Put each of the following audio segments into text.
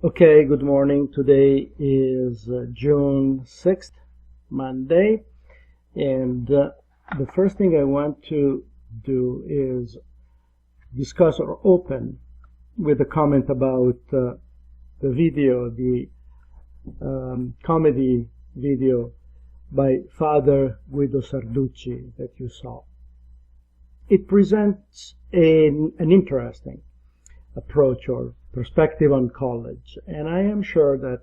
Okay, good morning. Today is June 6th, Monday, and the first thing I want to do is discuss or open with a comment about the video, the comedy video by Father Guido Sarducci that you saw. It presents an interesting approach or perspective on college, and I am sure that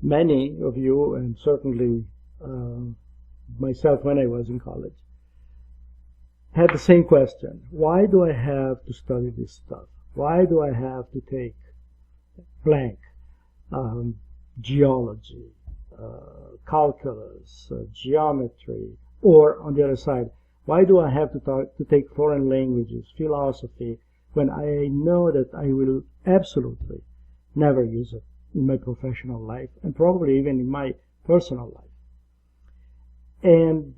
many of you, and certainly myself when I was in college, had the same question. Why do I have to study this stuff? Why do I have to take blank geology, calculus, geometry, or on the other side, why do I have to take foreign languages, philosophy, when I know that I will absolutely never use it in my professional life and probably even in my personal life? And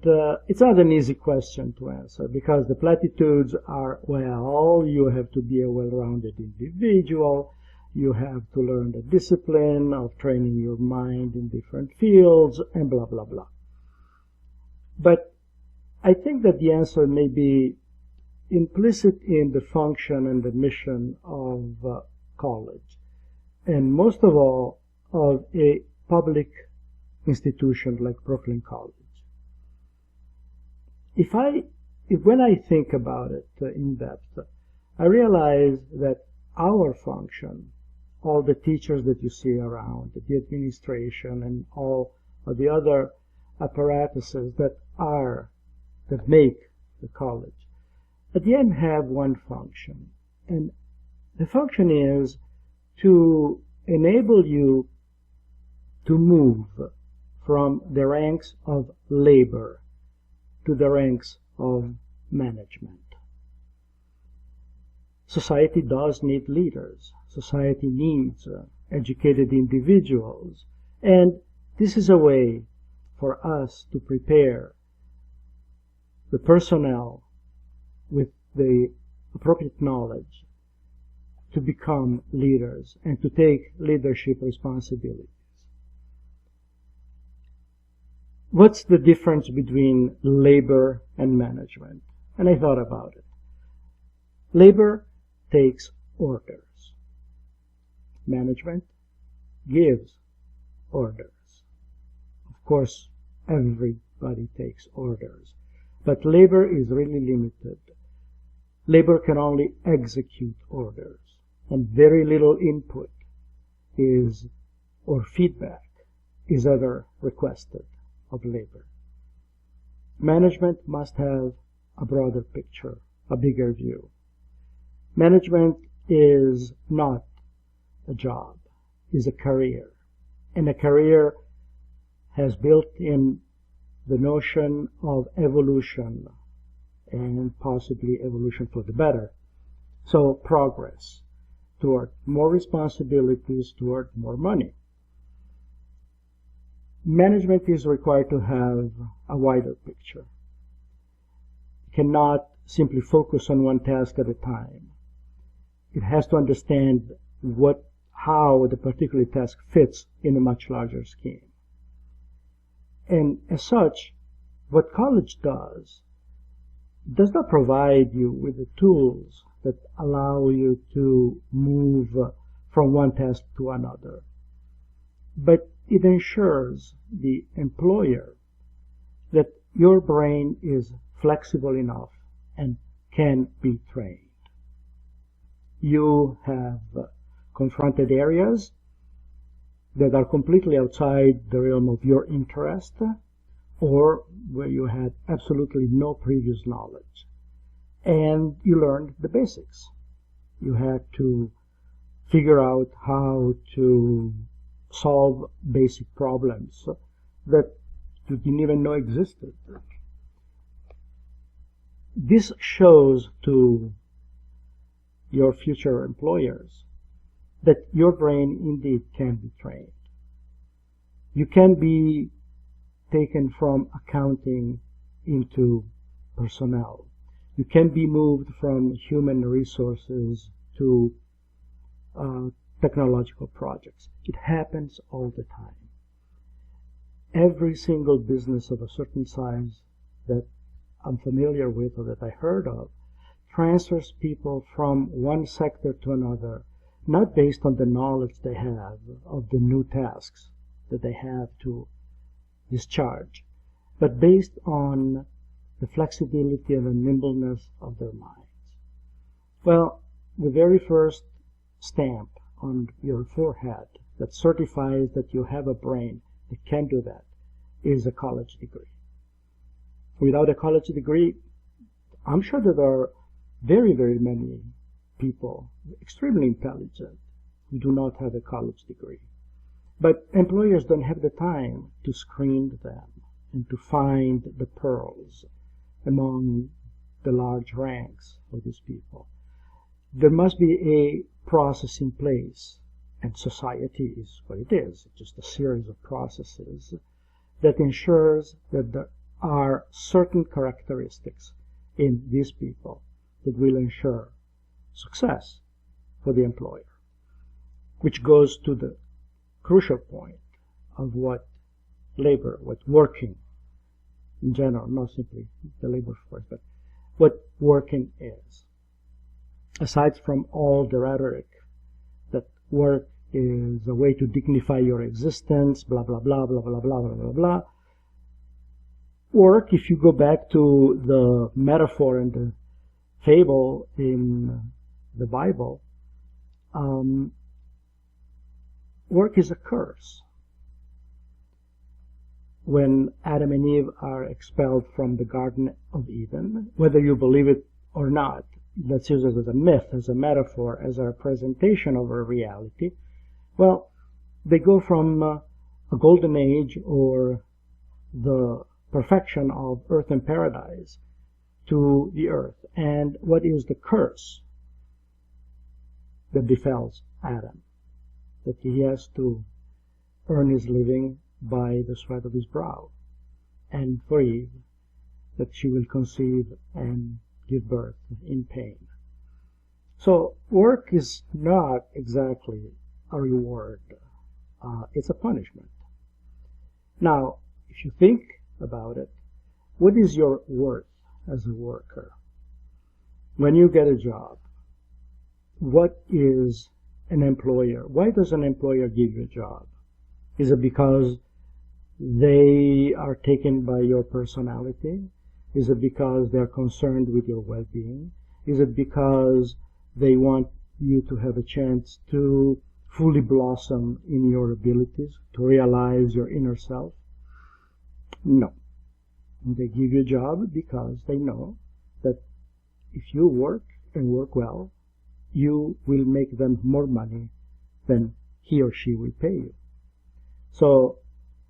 it's not an easy question to answer because the platitudes are, well, you have to be a well-rounded individual, you have to learn the discipline of training your mind in different fields, and blah, blah, blah. But I think that the answer may be implicit in the function and the mission of college, and most of all of a public institution like Brooklyn College. When I think about it in depth, I realize that our function, all the teachers that you see around, the administration, and all of the other apparatuses that make the college, at the end have one function, and the function is to enable you to move from the ranks of labor to the ranks of management. Society does need leaders. Society needs educated individuals, and this is a way for us to prepare the personnel with the appropriate knowledge to become leaders and to take leadership responsibilities. What's the difference between labor and management? And I thought about it. Labor takes orders. Management gives orders. Of course, everybody takes orders, but labor is really limited. Labor can only execute orders, and very little input or feedback is ever requested of labor. Management must have a broader picture, a bigger view. Management is not a job, is a career, and a career has built in the notion of evolution, and possibly evolution for the better. So progress toward more responsibilities, toward more money. Management is required to have a wider picture. It cannot simply focus on one task at a time. It has to understand how the particular task fits in a much larger scheme. And as such, what college does not provide you with the tools that allow you to move from one task to another, but it ensures the employer that your brain is flexible enough and can be trained. You have confronted areas that are completely outside the realm of your interest, or where you had absolutely no previous knowledge. And you learned the basics. You had to figure out how to solve basic problems that you didn't even know existed. This shows to your future employers that your brain indeed can be trained. You can be taken from accounting into personnel. You can be moved from human resources to technological projects. It happens all the time. Every single business of a certain size that I'm familiar with or that I heard of transfers people from one sector to another, not based on the knowledge they have of the new tasks that they have to discharge, but based on the flexibility and the nimbleness of their minds. Well, the very first stamp on your forehead that certifies that you have a brain that can do that is a college degree. Without a college degree, I'm sure that there are very, very many people, extremely intelligent, who do not have a college degree. But employers don't have the time to screen them and to find the pearls among the large ranks of these people. There must be a process in place, and society is what it is, just a series of processes that ensures that there are certain characteristics in these people that will ensure success for the employer, which goes to the crucial point of what labor, what working in general, not simply the labor force, but what working is. Aside from all the rhetoric that work is a way to dignify your existence, blah, blah, blah, blah, blah, blah, blah, blah, blah. Work, if you go back to the metaphor and the fable in the Bible, work is a curse. When Adam and Eve are expelled from the Garden of Eden, whether you believe it or not, let's use it as a myth, as a metaphor, as a representation of a reality, well, they go from a golden age or the perfection of earth and paradise to the earth. And what is the curse that befalls Adam? That he has to earn his living by the sweat of his brow. And for Eve, that she will conceive and give birth in pain. So work is not exactly a reward. It's a punishment. Now, if you think about it, what is your worth as a worker? When you get a job, what is an employer? Why does an employer give you a job? Is it because they are taken by your personality? Is it because they're concerned with your well-being? Is it because they want you to have a chance to fully blossom in your abilities, to realize your inner self? No. They give you a job because they know that if you work and work well, you will make them more money than he or she will pay you. So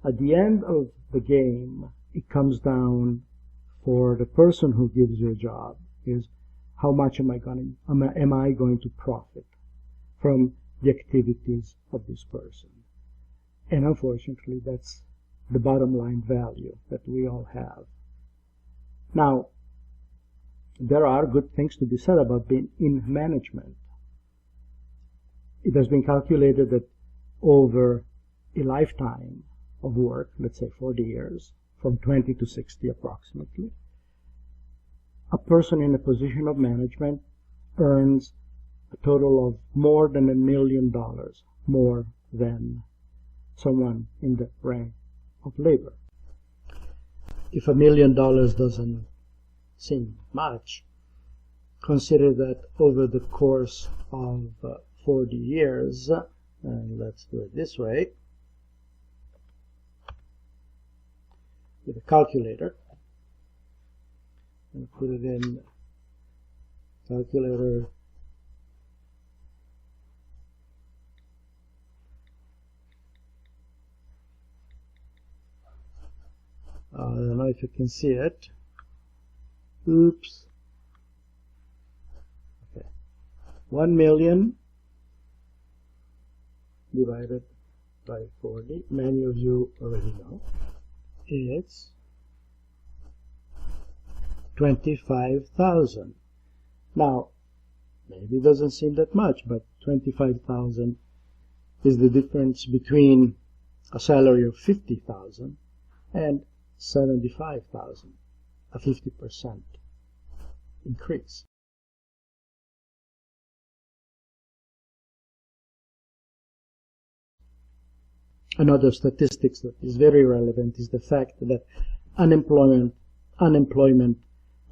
at the end of the game, it comes down for the person who gives you a job is how much am I going to profit from the activities of this person. And unfortunately, that's the bottom line value that we all have. Now, there are good things to be said about being in management. It has been calculated that over a lifetime of work, let's say 40 years, from 20 to 60 approximately, a person in a position of management earns a total of more than $1 million more than someone in the rank of labor. If $1 million doesn't seem much, consider that over the course of 40 years, and let's do it this way, with a calculator, and put it in calculator. I don't know if you can see it. Oops. Okay. 1 million divided by 40. Many of you already know. It's 25,000. Now, maybe it doesn't seem that much, but 25,000 is the difference between a salary of 50,000 and 75,000, a 50% increase. Another statistics that is very relevant is the fact that unemployment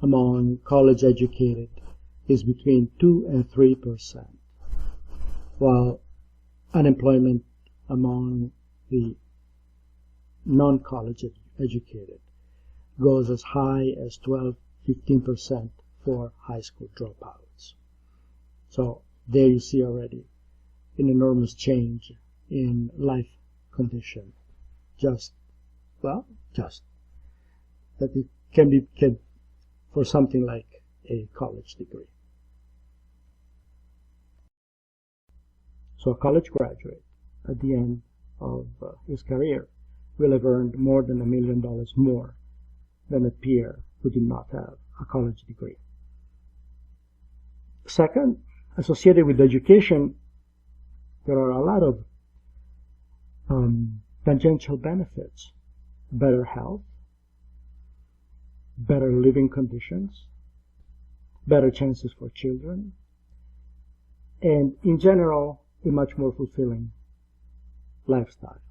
among college educated is between 2 and 3%, while unemployment among the non-college educated goes as high as 12–15% for high school dropouts. So there you see already an enormous change in life condition, just that it can be for something like a college degree. So a college graduate at the end of his career will have earned more than $1 million more than a peer who did not have a college degree. Second, associated with education, there are a lot of tangential benefits: better health, better living conditions, better chances for children, and in general, a much more fulfilling lifestyle.